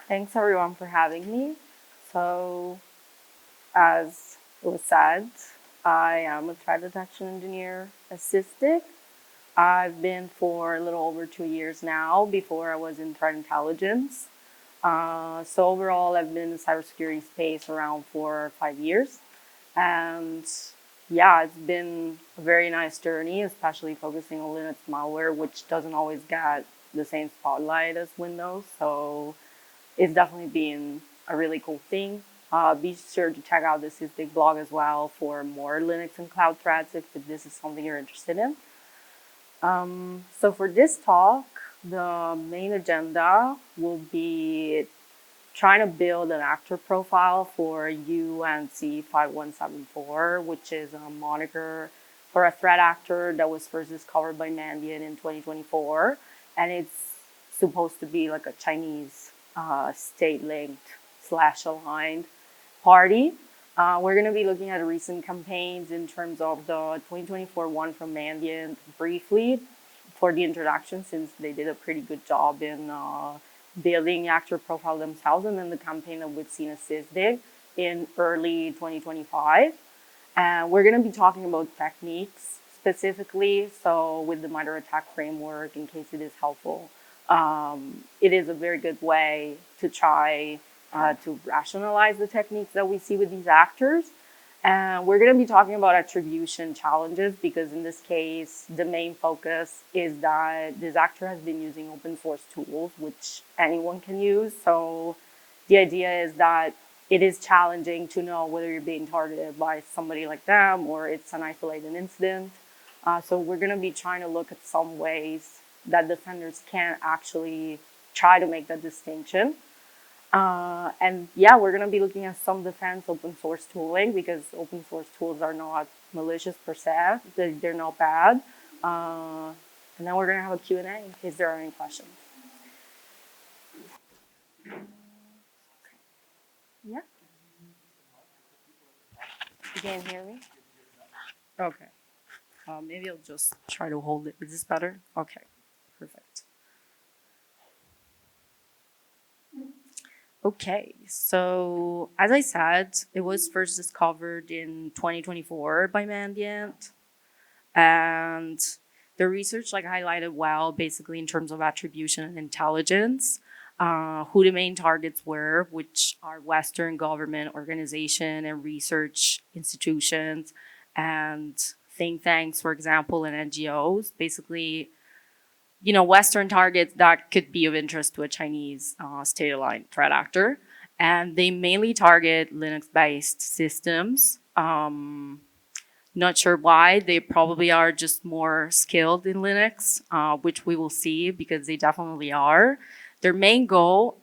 Thanks everyone for having me. So, as it was said, I am a threat detection engineer assistant. I've been for a little over 2 years now. Before I was in threat intelligence. So overall, I've been in the cybersecurity space around 4 or 5 years, and yeah, it's been a very nice journey, especially focusing on Linux malware, which doesn't always get the same spotlight as Windows. So it's definitely been a really cool thing. Be sure to check out the SysDig blog as well for more Linux and cloud threats if this is something you're interested in. So for this talk, the main agenda will be trying to build an actor profile for UNC5174, which is a moniker for a threat actor that was first discovered by Mandiant in 2024. And it's supposed to be like a Chinese state-linked / aligned party. We're going to be looking at recent campaigns in terms of the 2024 one from Mandiant briefly for the introduction, since they did a pretty good job in building actor profile themselves, and then the campaign that we've seen at SysDig in early 2025. And we're going to be talking about techniques specifically, so with the MITRE ATT&CK framework, in case it is helpful. It is a very good way to try to rationalize the techniques that we see with these actors. And we're going to be talking about attribution challenges because in this case, the main focus is that this actor has been using open source tools, which anyone can use. So the idea is that it is challenging to know whether you're being targeted by somebody like them or it's an isolated incident. So we're going to be trying to look at some ways that defenders can actually try to make that distinction. And yeah, we're going to be looking at some defense open source tooling because open source tools are not malicious per se. They're not bad. And then we're going to have a Q&A in case there are any questions. Yeah. You can't hear me? Okay. Maybe I'll just try to hold it. Is this better? Okay. Perfect. Okay, so as I said, it was first discovered in 2024 by Mandiant, and the research highlighted well, basically in terms of attribution and intelligence, who the main targets were, which are Western government organization and research institutions, and think tanks, for example, and NGOs, basically Western targets that could be of interest to a Chinese state-aligned threat actor. And they mainly target Linux-based systems. Not sure why. They probably are just more skilled in Linux, which we will see because they definitely are. Their main goal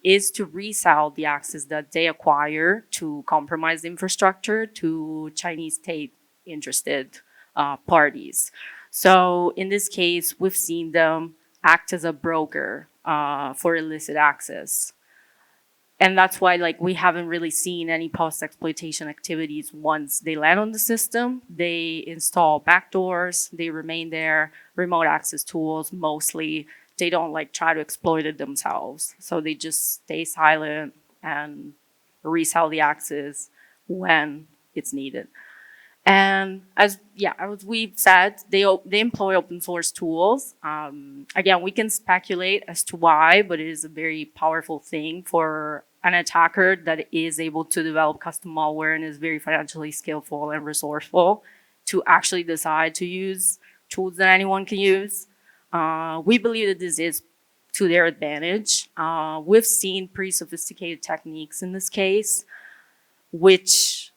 is to resell the access that they acquire to compromise infrastructure to Chinese state-interested parties. So in this case, we've seen them act as a broker for illicit access. And that's why we haven't really seen any post-exploitation activities once they land on the system. They install backdoors, they remain there, remote access tools mostly. They don't try to exploit it themselves. So they just stay silent and resell the access when it's needed. And as we've said, they employ open source tools. Again, we can speculate as to why, but it is a very powerful thing for an attacker that is able to develop custom malware and is very financially skillful and resourceful to actually decide to use tools that anyone can use. We believe that this is to their advantage. We've seen pretty sophisticated techniques in this case, which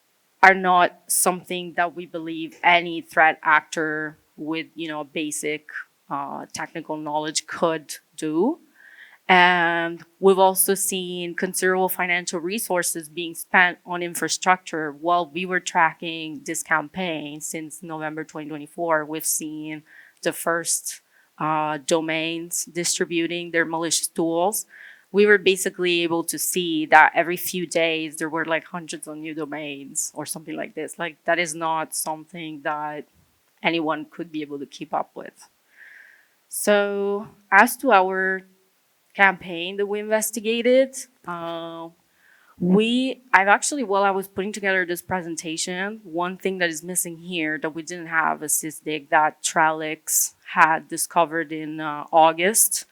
are not something that we believe any threat actor with basic technical knowledge could do. And we've also seen considerable financial resources being spent on infrastructure. While we were tracking this campaign since November 2024, we've seen the first domains distributing their malicious tools. We were basically able to see that every few days there were hundreds of new domains or something like this. That is not something that anyone could be able to keep up with. So as to our campaign that we investigated. I've actually, while I was putting together this presentation, one thing that is missing here that we didn't have is this dig that Trellix had discovered in August,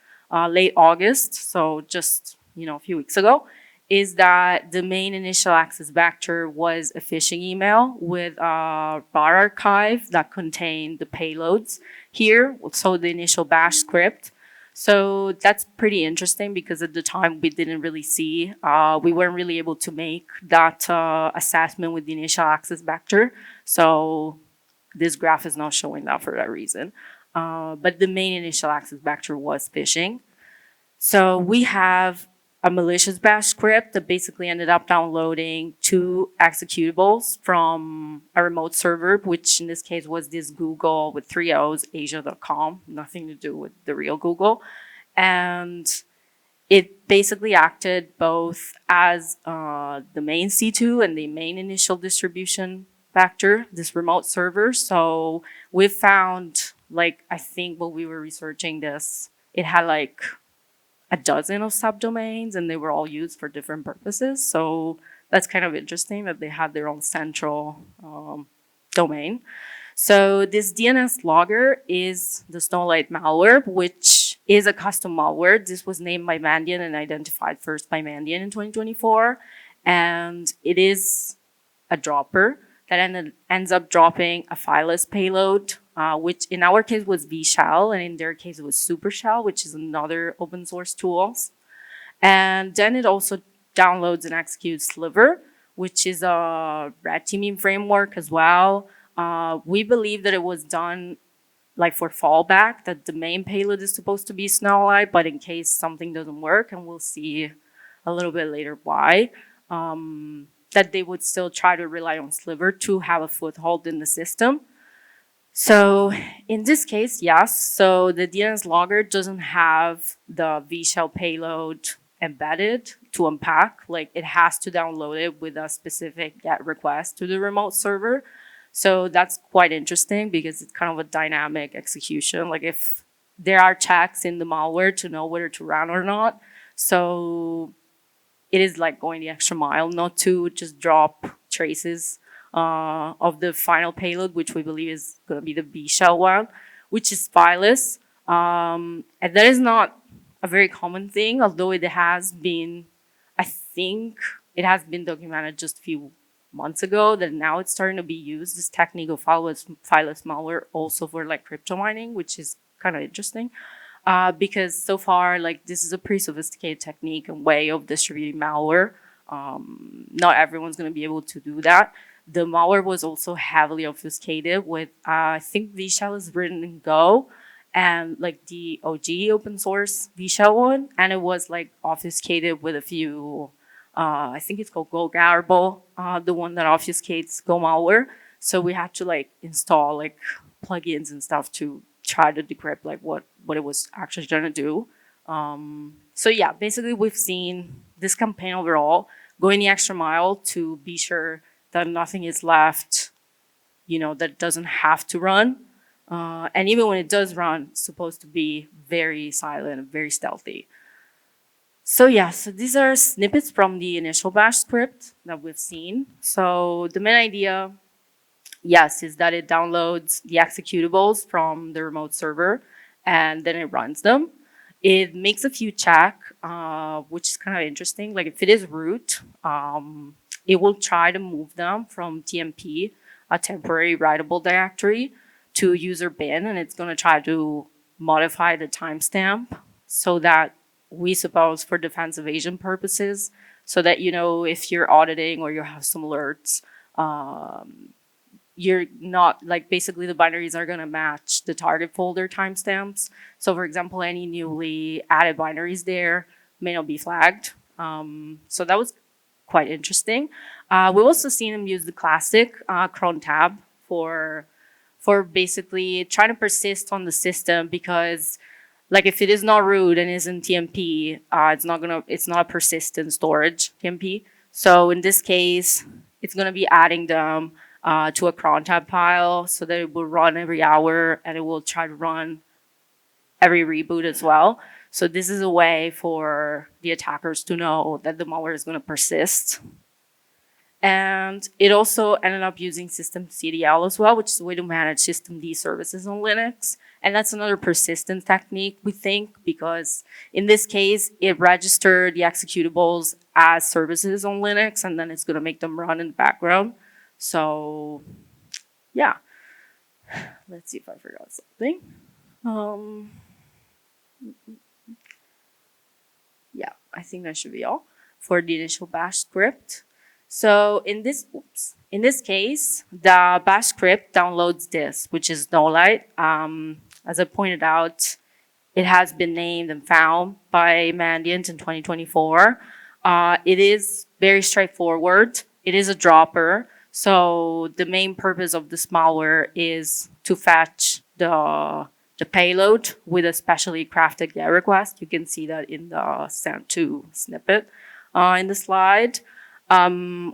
late August, so just, a few weeks ago, is that the main initial access vector was a phishing email with a bar archive that contained the payloads here, so the initial bash script. So that's pretty interesting because at the time we didn't really see, we weren't really able to make that assessment with the initial access vector. So this graph is not showing that for that reason. But the main initial access vector was phishing. So we have a malicious bash script that basically ended up downloading 2 executables from a remote server, which in this case was this Google with 3 O's, asia.com, nothing to do with the real Google. And it basically acted both as the main C2 and the main initial distribution vector, this remote server. So we found, I think while we were researching this, it had a dozen of subdomains and they were all used for different purposes. So that's kind of interesting that they had their own central domain. So this DNS logger is the SNOWLIGHT malware, which is a custom malware. This was named by Mandiant and identified first by Mandiant in 2024. And it is a dropper that ends up dropping a fileless payload, which in our case was VShell, and in their case it was SuperShell, which is another open source tool. And then it also downloads and executes Sliver, which is a red teaming framework as well. We believe that it was done for fallback, that the main payload is supposed to be SNOWLIGHT, but in case something doesn't work, and we'll see a little bit later why, that they would still try to rely on Sliver to have a foothold in the system. So in this case, yes, so the DNS logger doesn't have the VShell payload embedded to unpack. It has to download it with a specific GET request to the remote server. So that's quite interesting because it's kind of a dynamic execution. If there are checks in the malware to know whether to run or not. So it is going the extra mile, not to just drop traces of the final payload, which we believe is going to be the VShell one, which is fileless. And that is not a very common thing, although it has been, I think it has been documented just a few months ago that now it's starting to be used, this technique of fileless malware also for crypto mining, which is kind of interesting. Because so far, this is a pretty sophisticated technique and way of distributing malware. Not everyone's going to be able to do that. The malware was also heavily obfuscated with, I think VShell is written in Go, and the OG open source VShell one, and it was obfuscated with a few, I think it's called Go Garble, the one that obfuscates Go malware. So we had to install plugins and stuff to try to decrypt what it was actually trying to do. So yeah, basically we've seen this campaign overall going the extra mile to be sure that nothing is left, that doesn't have to run. And even when it does run, it's supposed to be very silent and very stealthy. So yeah, so these are snippets from the initial bash script that we've seen. So the main idea, yes, is that it downloads the executables from the remote server and then it runs them. It makes a few checks, which is kind of interesting. If it is root, it will try to move them from TMP, a temporary writable directory, to user bin, and it's going to try to modify the timestamp so that we suppose for defense evasion purposes, so that, if you're auditing or you have some alerts, you're not, basically the binaries are going to match the target folder timestamps. So for example, any newly added binaries there may not be flagged. So that was quite interesting. We've also seen them use the classic cron tab for basically trying to persist on the system, because if it is not root and is in TMP, it's not a persistent storage TMP. So in this case, it's gonna be adding them to a cron tab file so that it will run every hour and it will try to run every reboot as well. So this is a way for the attackers to know that the malware is going to persist. And it also ended up using systemctl as well, which is a way to manage systemd services on Linux. And that's another persistence technique, we think, because in this case, it registered the executables as services on Linux, and then it's going to make them run in the background. So, yeah. Let's see if I forgot something. Yeah, I think that should be all for the initial bash script. So in this case, the bash script downloads this, which is SNOWLIGHT. As I pointed out, it has been named and found by Mandiant in 2024. It is very straightforward. It is a dropper. So the main purpose of this malware is to fetch the payload with a specially crafted GET request. You can see that in the send-to snippet in the slide,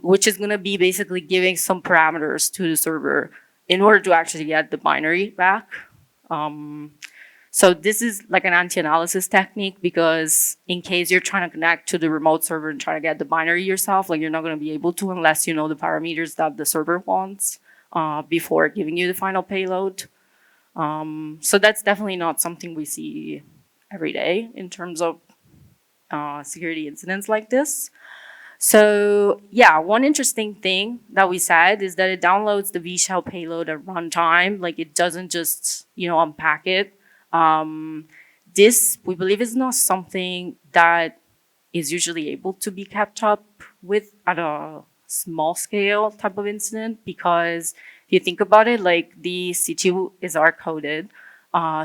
which is going to be basically giving some parameters to the server in order to actually get the binary back. So this is like an anti-analysis technique, because in case you're trying to connect to the remote server and try to get the binary yourself, like you're not going to be able to unless you know the parameters that the server wants before giving you the final payload. So that's definitely not something we see every day in terms of security incidents like this. So yeah, one interesting thing that we said is that it downloads the VShell payload at runtime. Like it doesn't just, unpack it. This, we believe, is not something that is usually able to be kept up with at a small scale type of incident, because if you think about it, like the C2 is R-coded.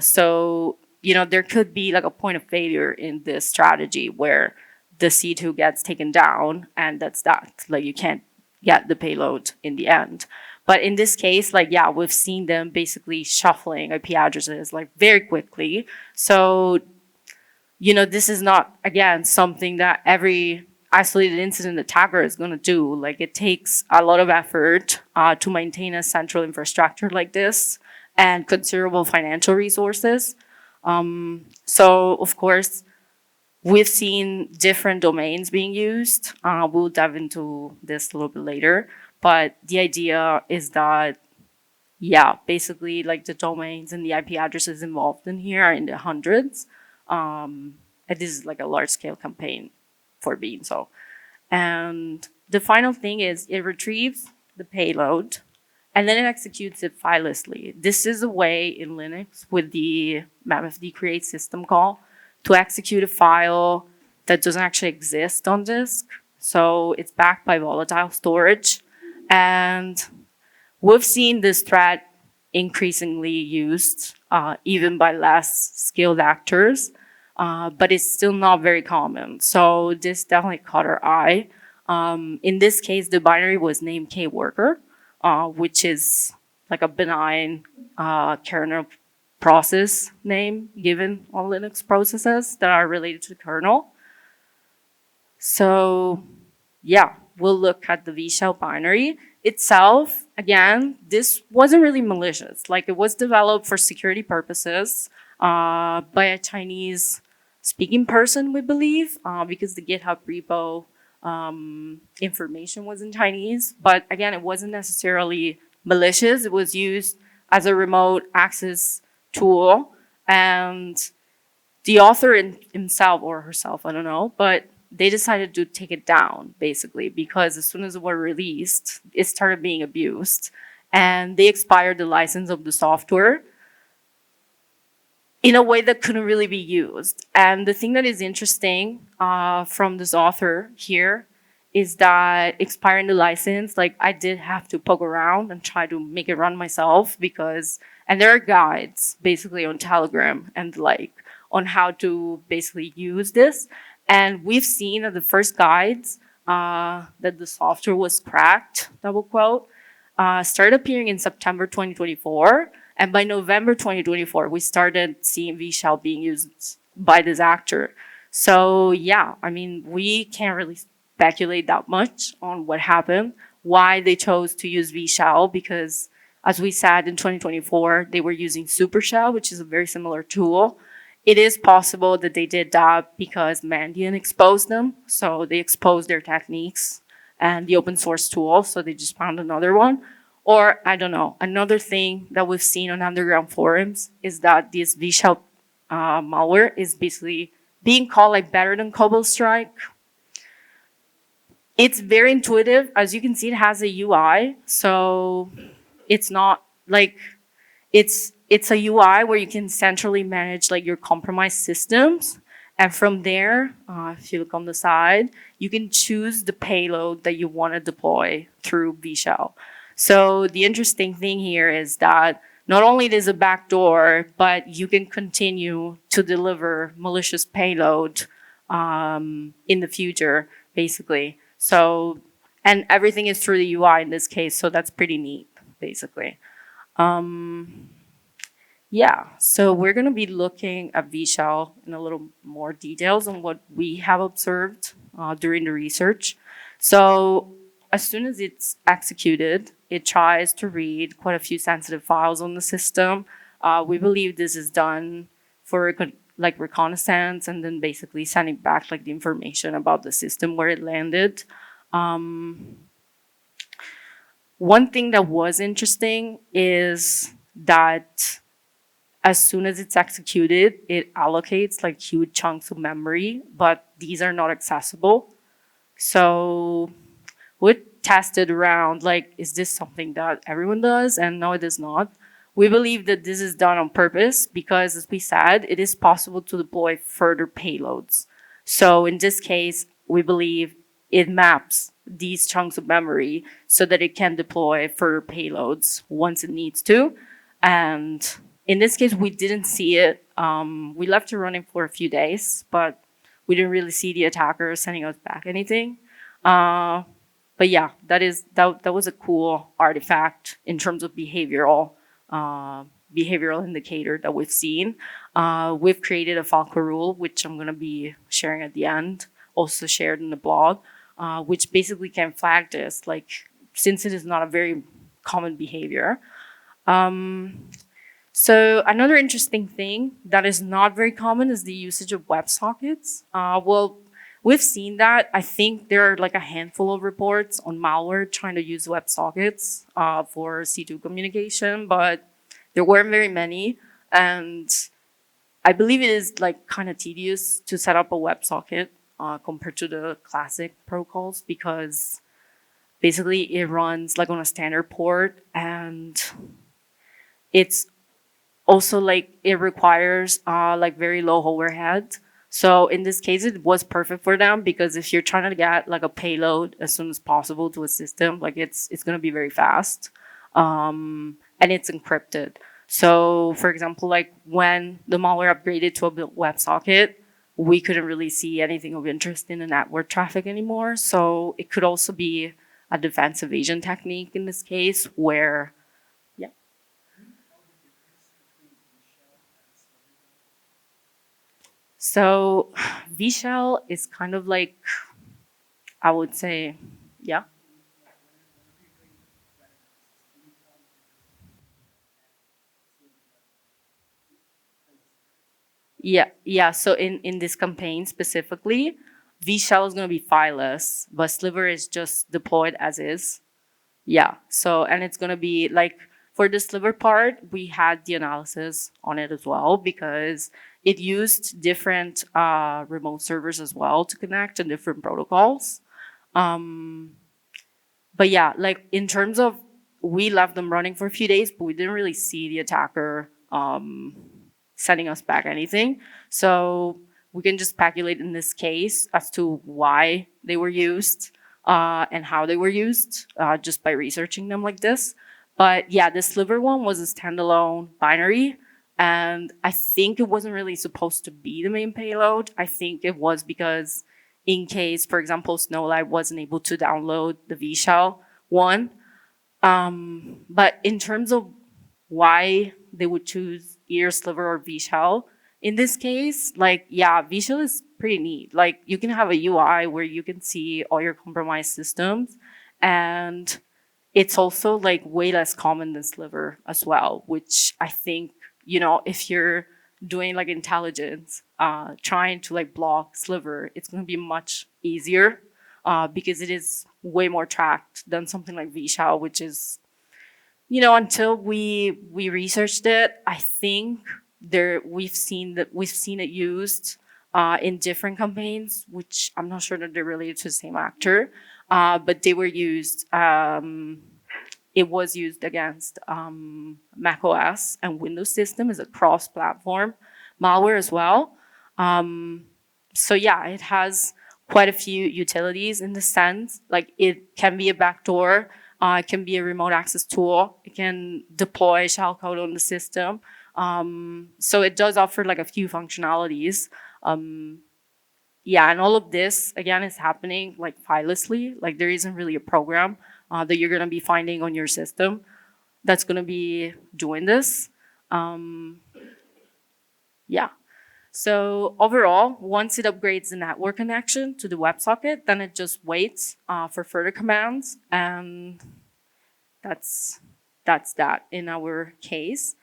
So, there could be like a point of failure in this strategy where the C2 gets taken down and that's that. Like you can't get the payload in the end. But in this case, we've seen them basically shuffling IP addresses very quickly. So, this is not, again, something that every isolated incident attacker is going to do. Like it takes a lot of effort to maintain a central infrastructure like this and considerable financial resources. So, of course, we've seen different domains being used. We'll dive into this a little bit later. But the idea is that, basically the domains and the IP addresses involved in here are in the hundreds. And this is a large scale campaign for being so. And the final thing is it retrieves the payload and then it executes it filelessly. This is a way in Linux with the mapfd create system call to execute a file that doesn't actually exist on disk. So it's backed by volatile storage. And we've seen this threat increasingly used, even by less skilled actors, but it's still not very common. So this definitely caught our eye. In this case, the binary was named kworker, which is a benign kernel process name given on Linux processes that are related to the kernel. So we'll look at the VShell binary itself. Again, this wasn't really malicious. It was developed for security purposes by a Chinese speaking person, we believe, because the GitHub repo information was in Chinese. But again, it wasn't necessarily malicious. It was used as a remote access tool. And the author himself or herself, I don't know, but they decided to take it down, basically, because as soon as it was released, it started being abused. And they expired the license of the software in a way that couldn't really be used. And the thing that is interesting from this author here is that expiring the license, I did have to poke around and try to make it run myself and there are guides basically on Telegram and on how to basically use this. And we've seen that the first guides that the software was cracked, double quote, started appearing in September 2024. And by November 2024, we started seeing VShell being used by this actor. So we can't really speculate that much on what happened, why they chose to use VShell, because as we said in 2024, they were using SuperShell, which is a very similar tool. it is possible that they did that because Mandiant exposed them. So they exposed their techniques and the open source tool. So they just found another one. Or I don't know. Another thing that we've seen on underground forums is that this VShell malware is basically being called like better than Cobalt Strike. It's very intuitive. As you can see, it has a UI. So it's not like it's a UI where you can centrally manage like your compromised systems. And from there, if you look on the side, you can choose the payload that you want to deploy through VShell. So the interesting thing here is that not only there's a backdoor, but you can continue to deliver malicious payload in the future, basically. So, and everything is through the UI in this case, so that's pretty neat, basically. Yeah, so we're going to be looking at VShell in a little more details on what we have observed during the research. So as soon as it's executed, it tries to read quite a few sensitive files on the system. We believe this is done for like reconnaissance and then basically sending back like the information about the system where it landed. One thing that was interesting is that as soon as it's executed, it allocates like huge chunks of memory, but these are not accessible. So we tested around, like, is this something that everyone does? And no, it is not. We believe that this is done on purpose because, as we said, it is possible to deploy further payloads. So in this case, we believe it maps these chunks of memory so that it can deploy further payloads once it needs to. And in this case, we didn't see it. We left it running for a few days, but we didn't really see the attacker sending us back anything. But yeah, that was a cool artifact in terms of behavioral indicator that we've seen. We've created a Falco rule, which I'm going to be sharing at the end, also shared in the blog, which basically can flag this, like, since it is not a very common behavior. So another interesting thing that is not very common is the usage of WebSockets. Well, we've seen that. I think there are like a handful of reports on malware trying to use WebSockets for C2 communication, but there weren't very many. And I believe it is like kind of tedious to set up a WebSocket compared to the classic protocols because basically it runs like on a standard port and it's also like it requires like very low overhead. So in this case, it was perfect for them because if you're trying to get like a payload as soon as possible to a system, like it's going to be very fast, and it's encrypted. So for example, like when the malware upgraded to a WebSocket, we couldn't really see anything of interest in the network traffic anymore. So it could also be a defense evasion technique in this case where, yeah. So VShell is kind of like, I would say, yeah. Yeah. So in this campaign specifically, VShell is going to be fileless, but Sliver is just deployed as is. Yeah. So, and it's going to be like, for the Sliver part, we had the analysis on it as well because it used different remote servers as well to connect and different protocols. But yeah, like in terms of, we left them running for a few days, but we didn't really see the attacker sending us back anything. So we can just speculate in this case as to why they were used and how they were used just by researching them like this. But yeah, the Sliver one was a standalone binary. And I think it wasn't really supposed to be the main payload. I think it was because in case, for example, SNOWLIGHT wasn't able to download the VShell one. But in terms of why they would choose either Sliver or VShell, in this case, like, yeah, VShell is pretty neat. Like, you can have a UI where you can see all your compromised systems, and it's also like way less common than Sliver as well, which I think, you know, if you're doing like intelligence, trying to like block Sliver, it's going to be much easier because it is way more tracked than something like VShell, which is, until we researched it, I think we've seen it used in different campaigns, which I'm not sure that they're related to the same actor, but they were used. It was used against Mac OS and Windows system as a cross-platform malware as well. So yeah, it has quite a few utilities in the sense, like it can be a backdoor, it can be a remote access tool, it can deploy shellcode on the system. So it does offer like a few functionalities. Yeah, and all of this, again, is happening like filelessly. Like there isn't really a program that you're gonna be finding on your system that's gonna be doing this. Yeah. So overall, once it upgrades the network connection to the WebSocket, then it just waits for further commands, and that's that in our case.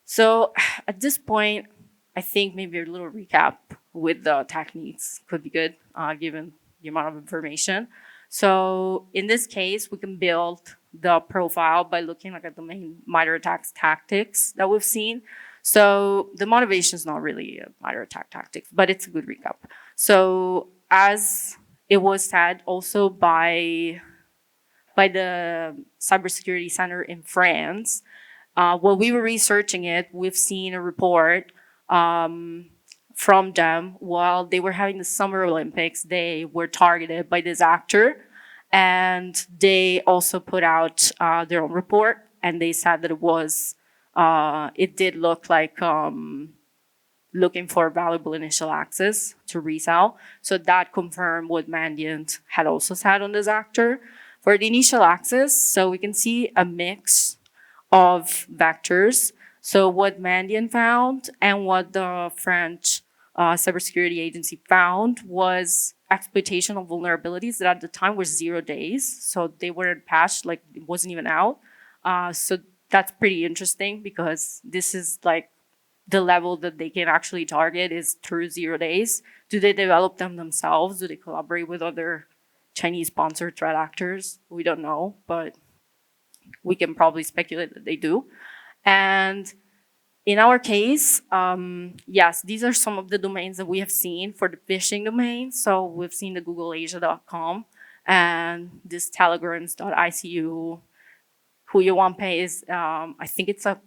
So at this point, I think maybe a little recap with the techniques could be good, given the amount of information. So in this case, we can build the profile by looking like at the main MITRE attacks tactics that we've seen. So the motivation is not really a MITRE attack tactics, but it's a good recap. So as it was said also by the Cybersecurity Center in France, while we were researching it, we've seen a report from them while they were having the Summer Olympics. They were targeted by this actor, and they also put out their own report, and they said that it did look like looking for valuable initial access to resell. So that confirmed what Mandiant had also said on this actor. For the initial access, so we can see a mix of vectors. So what Mandiant found and what the French cybersecurity agency found was exploitation of vulnerabilities that at the time were 0 days. So they weren't patched, like it wasn't even out. So that's pretty interesting because this is like the level that they can actually target is through 0 days. Do they develop them themselves? Do they collaborate with other Chinese sponsored threat actors? We don't know, but we can probably speculate that they do. And in our case, yes, these are some of the domains that we have seen for the phishing domain. So we've seen the googleasia.com and this telegrams.icu. Who you want pay is, I think it's a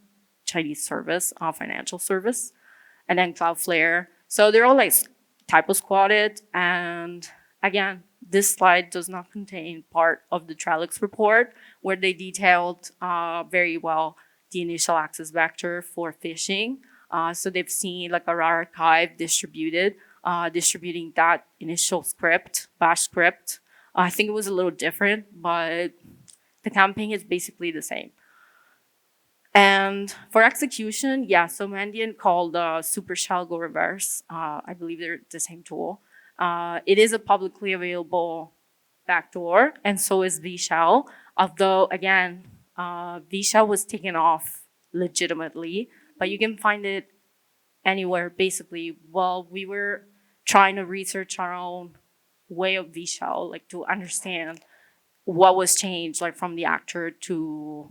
Chinese service, financial service, and then Cloudflare. So they're all like typo squatted. And again, this slide does not contain part of the Trellix report where they detailed very well the initial access vector for phishing. So they've seen like a raw archive distributing that initial script, bash script. I think it was a little different, but the campaign is basically the same. And for execution, yeah, so Mandiant called SuperShell Go Reverse. I believe they're the same tool. It is a publicly available backdoor, and so is VShell. Although, again, VShell was taken off legitimately, but you can find it anywhere, basically. While we were trying to research our own way of VShell, like to understand what was changed, like from the actor to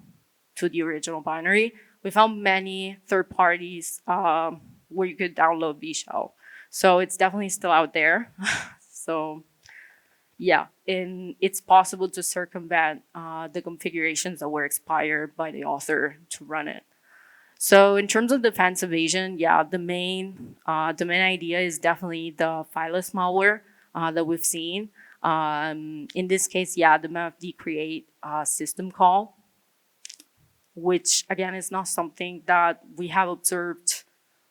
the original binary, we found many third parties where you could download VShell. So it's definitely still out there. So yeah, and it's possible to circumvent the configurations that were expired by the author to run it. So in terms of defense evasion, yeah, the main idea is definitely the fileless malware that we've seen. In this case, yeah, the MFD create system call, which again is not something that we have observed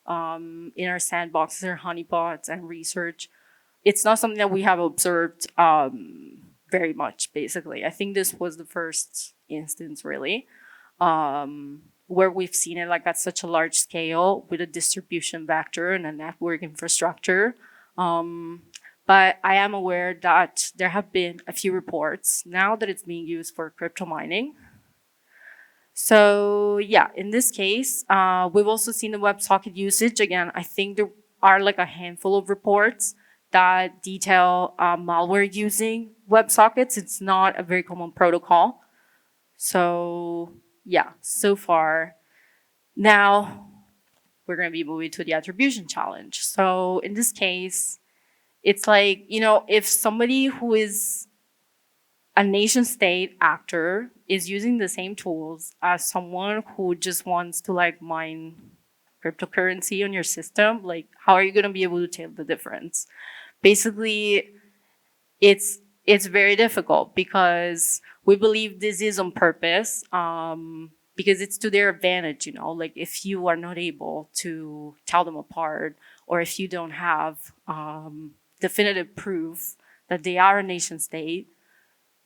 in our sandboxes or honeypots and research. It's not something that we have observed very much, basically. I think this was the first instance, really, where we've seen it like at such a large scale with a distribution vector and a network infrastructure. But I am aware that there have been a few reports now that it's being used for crypto mining. So yeah, in this case, we've also seen the WebSocket usage. Again, I think there are like a handful of reports that detail malware using WebSockets. It's not a very common protocol. So yeah, so far. Now we're going to be moving to the attribution challenge. So in this case, it's like, if somebody who is a nation state actor is using the same tools as someone who just wants to like mine cryptocurrency on your system, like how are you going to be able to tell the difference? Basically, it's very difficult because we believe this is on purpose, because it's to their advantage, like if you are not able to tell them apart, or if you don't have definitive proof that they are a nation state,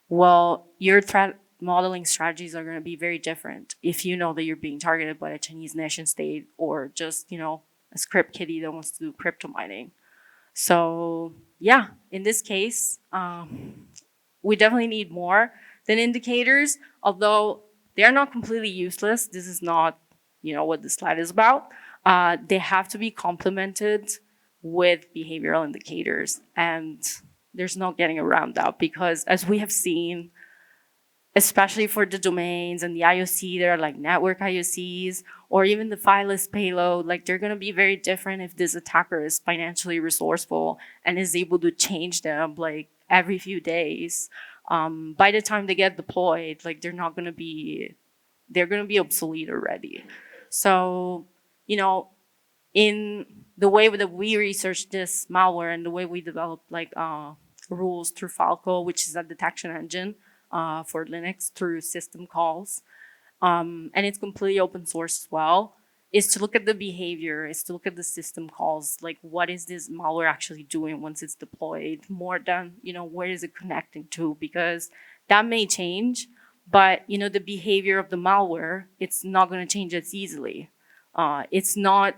well, your threat modeling strategies are going to be very different if you know that you're being targeted by a Chinese nation state or just, a script kiddie that wants to do crypto mining. So yeah, in this case, we definitely need more than indicators, although they are not completely useless. This is not, what the slide is about. They have to be complemented with behavioral indicators, and there's no getting around that because as we have seen, especially for the domains and the IOC, there are like network IOCs or even the fileless payload, like they're gonna be very different if this attacker is financially resourceful and is able to change them like every few days. By the time they get deployed, like they're gonna be obsolete already. So, in the way that we research this malware and the way we develop like rules through Falco, which is a detection engine, for Linux through system calls, and it's completely open source as well, is to look at the behavior, is to look at the system calls, like what is this malware actually doing once it's deployed, more than, where is it connecting to, because that may change, but, the behavior of the malware, it's not going to change as easily. It's not,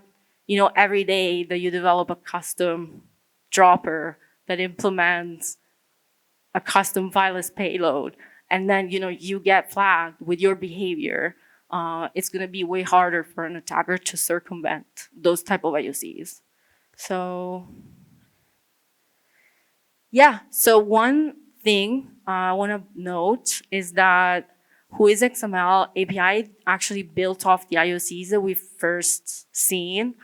every day that you develop a custom dropper that implements a custom fileless payload, and then you get flagged with your behavior. It's going to be way harder for an attacker to circumvent those type of IOCs. So yeah, so one thing I want to note is that Whois XML API actually built off the IOCs that we've first seen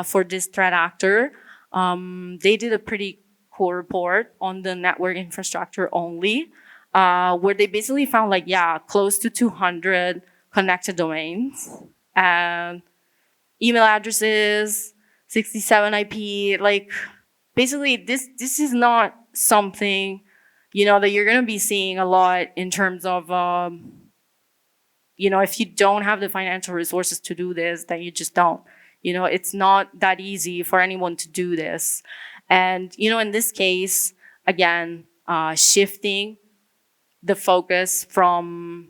for this threat actor. They did a pretty cool report on the network infrastructure only, where they basically found like, close to 200 connected domains and email addresses, 67 IP. Like basically this is not something, that you're going to be seeing a lot in terms of, if you don't have the financial resources to do this, then you just don't. It's not that easy for anyone to do this. And, in this case, again, shifting the focus from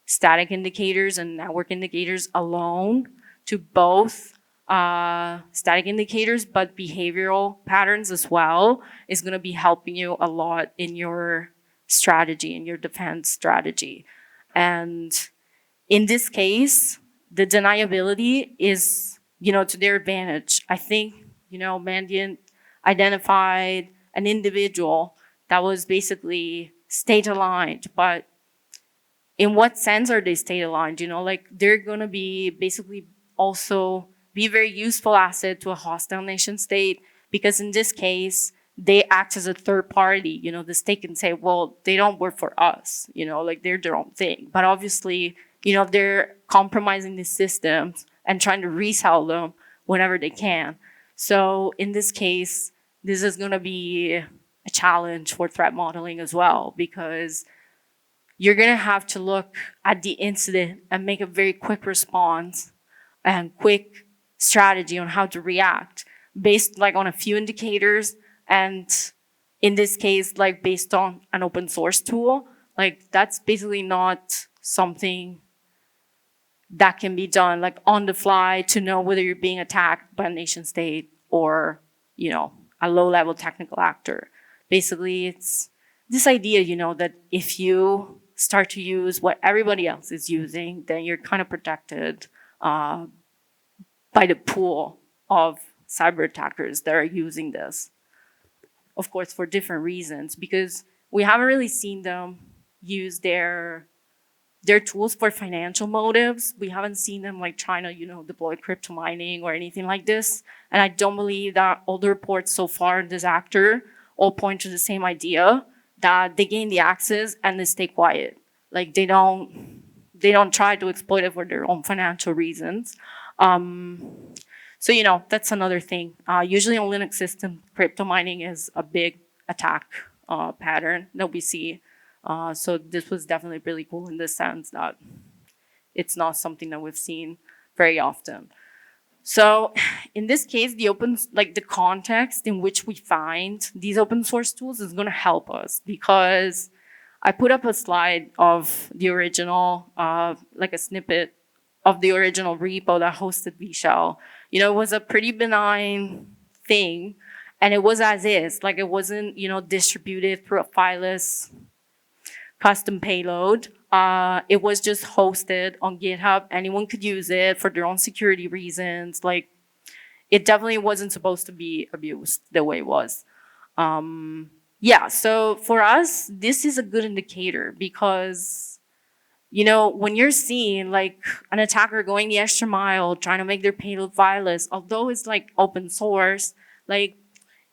static indicators and network indicators alone to both static indicators, but behavioral patterns as well, is going to be helping you a lot in your strategy, in your defense strategy. And in this case, the deniability is, to their advantage. I think, Mandiant identified an individual that was basically state aligned, but in what sense are they state aligned? Like they're going to be basically also be a very useful asset to a hostile nation state, because in this case, they act as a third party. The state can say, well, they don't work for us, like they're their own thing. But obviously, they're compromising these systems and trying to resell them whenever they can. So in this case, this is going to be a challenge for threat modeling as well, because you're going to have to look at the incident and make a very quick response and quick strategy on how to react based like on a few indicators. And in this case, like based on an open source tool, like that's basically not something that can be done like on the fly to know whether you're being attacked by a nation state or, a low level technical actor. Basically, it's this idea, that if you start to use what everybody else is using, then you're kind of protected by the pool of cyber attackers that are using this. Of course, for different reasons, because we haven't really seen them use their tools for financial motives. We haven't seen them like trying to, deploy crypto mining or anything like this. And I don't believe that all the reports so far in this actor all point to the same idea, that they gain the access and they stay quiet. Like they don't try to exploit it for their own financial reasons. So that's another thing. Usually on Linux systems, crypto mining is a big attack pattern that we see. So this was definitely really cool in the sense that it's not something that we've seen very often. So in this case, the context in which we find these open source tools is going to help us, because I put up a slide of the original, like a snippet of the original repo that hosted VShell. It was a pretty benign thing, and it was as is. Like it wasn't, distributed through a fileless custom payload. It was just hosted on GitHub. Anyone could use it for their own security reasons. Like, it definitely wasn't supposed to be abused the way it was. So for us, this is a good indicator, because, when you're seeing like an attacker going the extra mile, trying to make their payload fileless, although it's like open source, like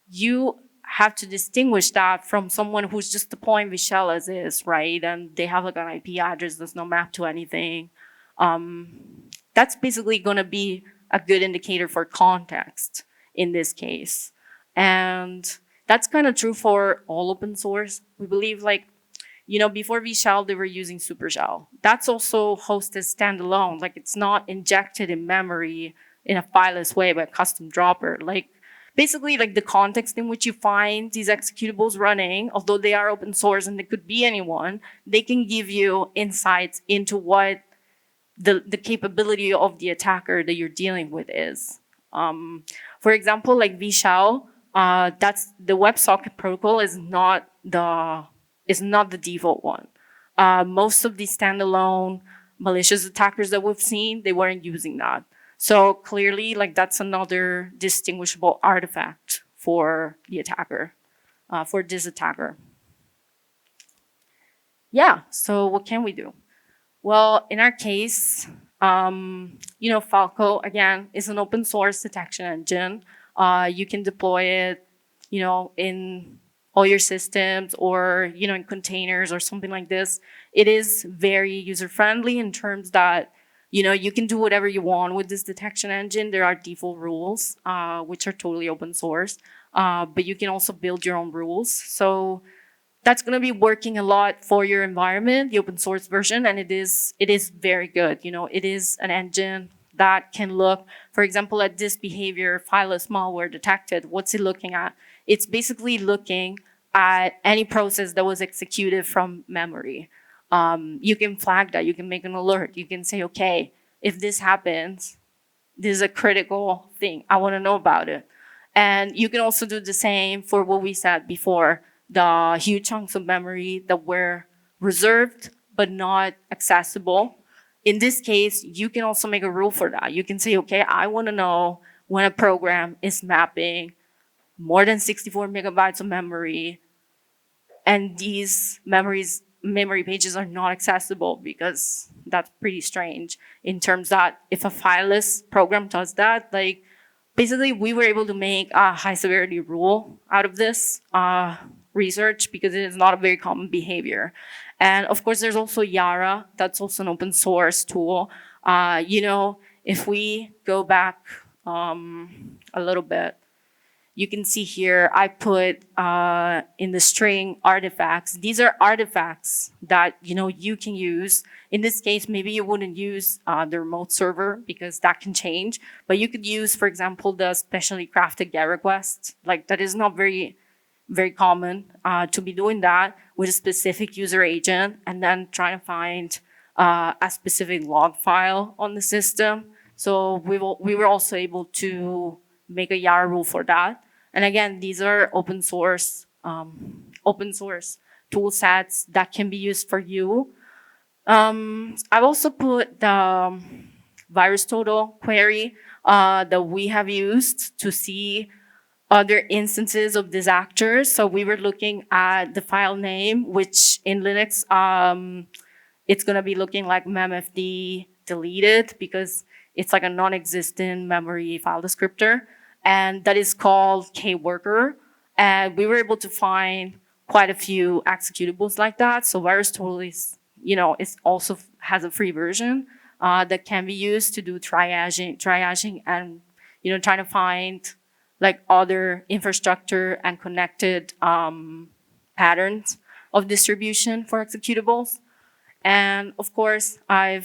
you have to distinguish that from someone who's just deploying VShell as is, right? And they have like an IP address that's not mapped to anything. That's basically going to be a good indicator for context in this case. And that's kind of true for all open source. We believe before VShell, they were using SuperShell. That's also hosted standalone. Like it's not injected in memory in a fileless way by a custom dropper. Basically, the context in which you find these executables running, although they are open source and they could be anyone, they can give you insights into what the capability of the attacker that you're dealing with is. For example, like VShell, that's the WebSocket protocol is not the default one. Most of the standalone malicious attackers that we've seen, they weren't using that. So clearly, that's another distinguishable artifact for the attacker, for this attacker. Yeah, so what can we do? Well, in our case, Falco, again, is an open source detection engine. You can deploy it, in all your systems or, in containers or something like this. It is very user-friendly in terms that you can do whatever you want with this detection engine. There are default rules, which are totally open source, but you can also build your own rules. So that's going to be working a lot for your environment, the open source version, and it is very good. It is an engine that can look, for example, at this behavior, fileless malware detected. What's it looking at? It's basically looking at any process that was executed from memory. You can flag that, you can make an alert, you can say, okay, if this happens, this is a critical thing, I want to know about it. And you can also do the same for what we said before, the huge chunks of memory that were reserved but not accessible. In this case, you can also make a rule for that. You can say, okay, I want to know when a program is mapping more than 64 megabytes of memory, and these memory pages are not accessible, because that's pretty strange in terms that if a fileless program does that, basically we were able to make a high severity rule out of this research, because it is not a very common behavior. And of course, there's also Yara. That's also an open source tool. If we go back a little bit, you can see here, I put in the string artifacts. These are artifacts that, you can use. In this case, maybe you wouldn't use the remote server, because that can change. But you could use, for example, the specially crafted GET request. That is not very, very common to be doing that with a specific user agent and then trying to find a specific log file on the system. So we were also able to make a Yara rule for that. And again, these are open source tool sets that can be used for you. I've also put the virus total query that we have used to see other instances of these actors. So we were looking at the file name, which in Linux, it's going to be looking like memfd deleted because it's like a non-existent memory file descriptor. And that is called kworker. And we were able to find quite a few executables like that. So virus total is, it also has a free version that can be used to do triaging and, trying to find like other infrastructure and connected patterns of distribution for executables. And of course, the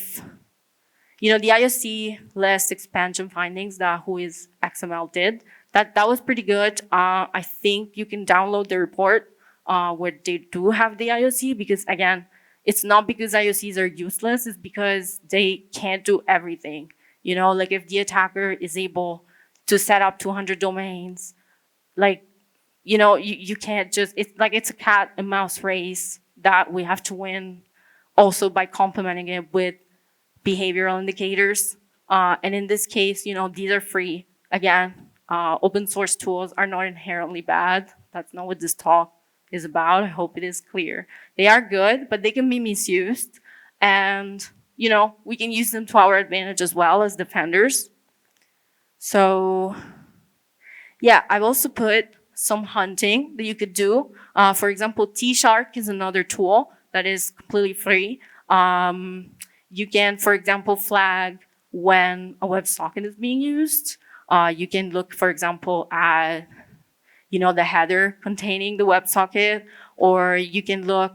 IOC list expansion findings that Whois XML did, that was pretty good. I think you can download the report where they do have the IOC because again, it's not because IOCs are useless, it's because they can't do everything. Like if the attacker is able to set up 200 domains, like, you can't just, it's a cat and mouse race that we have to win also by complementing it with behavioral indicators. And in this case, these are free. Again, open source tools are not inherently bad. That's not what this talk is about. I hope it is clear. They are good, but they can be misused. And, we can use them to our advantage as well as defenders. So, yeah, I've also put some hunting that you could do. For example, T-Shark is another tool that is completely free. You can, for example, flag when a WebSocket is being used. You can look, for example, at, the header containing the WebSocket, or you can look,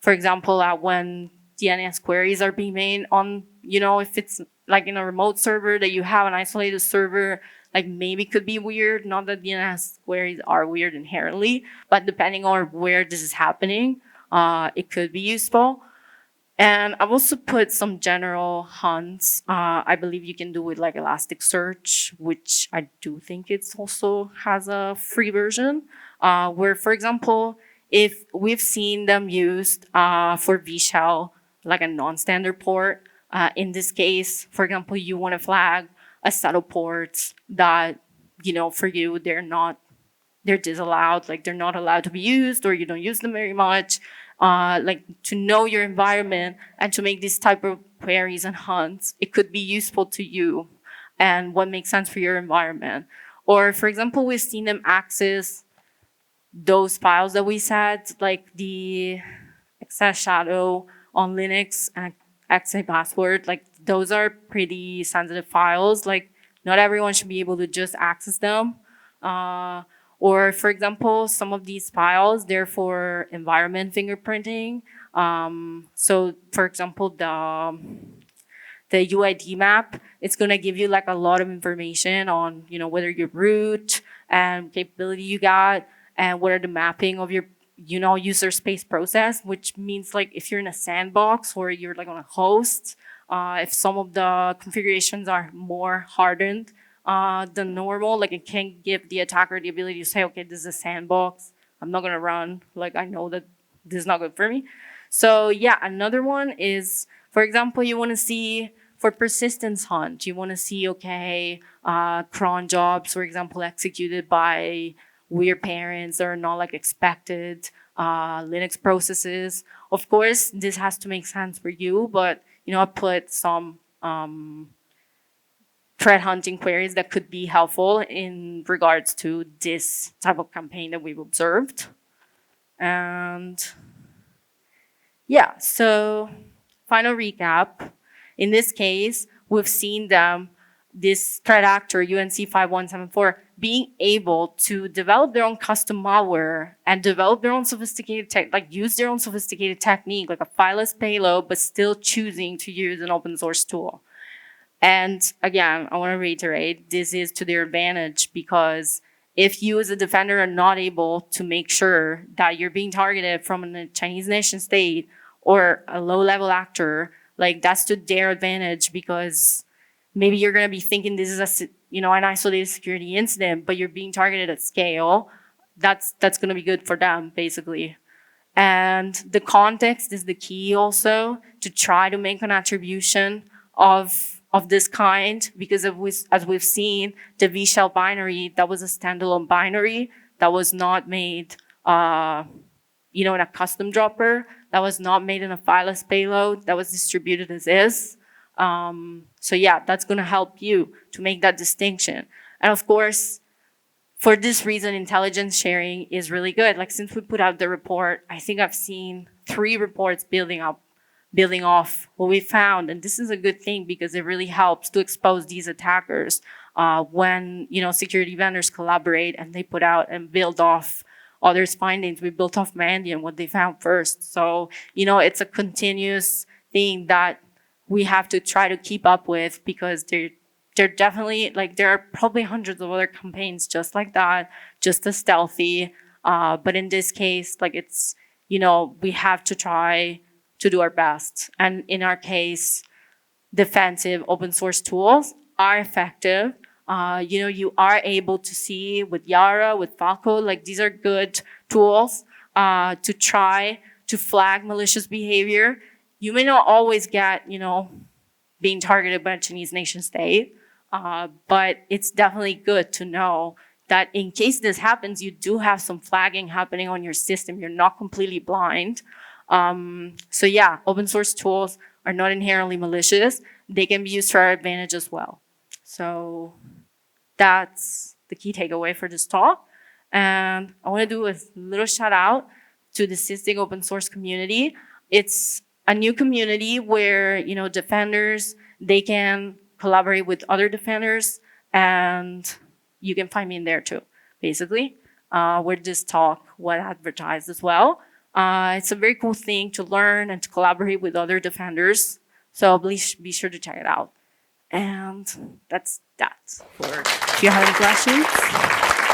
for example, at when DNS queries are being made on, if it's like in a remote server that you have an isolated server, like maybe could be weird. Not that DNS queries are weird inherently, but depending on where this is happening, it could be useful. And I've also put some general hunts. I believe you can do with like Elasticsearch, which I do think it's also has a free version, where, for example, if we've seen them used for VShell, like a non-standard port, in this case, for example, you want to flag a set of ports that, for you, they're disallowed, like they're not allowed to be used, or you don't use them very much. Like to know your environment and to make these type of queries and hunts, it could be useful to you and what makes sense for your environment. Or for example, we've seen them access those files that we said, like the access shadow on Linux and XA password, like those are pretty sensitive files. Like not everyone should be able to just access them. Or for example, some of these files, they're for environment fingerprinting. So for example, the UID map, it's gonna give you like a lot of information on, whether your root and capability you got and what are the mapping of your, user space process, which means like if you're in a sandbox or you're like on a host, if some of the configurations are more hardened than normal, like it can give the attacker the ability to say, okay, this is a sandbox. I'm not gonna run. Like I know that this is not good for me. So yeah, another one is, for example, you wanna see for persistence hunt, you wanna see, okay, cron jobs, for example, executed by weird parents that are not like expected, Linux processes. Of course, this has to make sense for you, but I put some threat hunting queries that could be helpful in regards to this type of campaign that we've observed. And yeah, so final recap. In this case, we've seen this threat actor, UNC5174, being able to develop their own custom malware and develop their own sophisticated use their own sophisticated technique, like a fileless payload, but still choosing to use an open source tool. And again, I want to reiterate, this is to their advantage because if you as a defender are not able to make sure that you're being targeted from a Chinese nation state or a low-level actor, like that's to their advantage because maybe you're going to be thinking this is an isolated security incident, but you're being targeted at scale. That's going to be good for them, basically. And the context is the key also to try to make an attribution of this kind, because as we've seen, the VShell binary, that was a standalone binary that was not made, in a custom dropper, that was not made in a fileless payload, that was distributed as is. So yeah, that's going to help you to make that distinction. And of course, for this reason, intelligence sharing is really good. Like, since we put out the report, I think I've seen 3 reports building off what we found. And this is a good thing because it really helps to expose these attackers when, security vendors collaborate and they put out and build off others' findings. We built off Mandiant what they found first. So, it's a continuous thing that we have to try to keep up with, because they're definitely, like, there are probably hundreds of other campaigns just like that, just as stealthy. But in this case, like, it's, we have to try to do our best. And in our case, defensive open source tools are effective. You are able to see with Yara, with Falco, like, these are good tools to try to flag malicious behavior. You may not always get, being targeted by a Chinese nation state, but it's definitely good to know that in case this happens, you do have some flagging happening on your system. You're not completely blind. So yeah, open source tools are not inherently malicious. They can be used for our advantage as well. So that's the key takeaway for this talk. And I want to do a little shout out to the SysDig open source community. It's a new community where, defenders, they can collaborate with other defenders, and you can find me in there too, basically, where this talk was advertised as well. It's a very cool thing to learn and to collaborate with other defenders. So please be sure to check it out. And that's that. If you have any questions.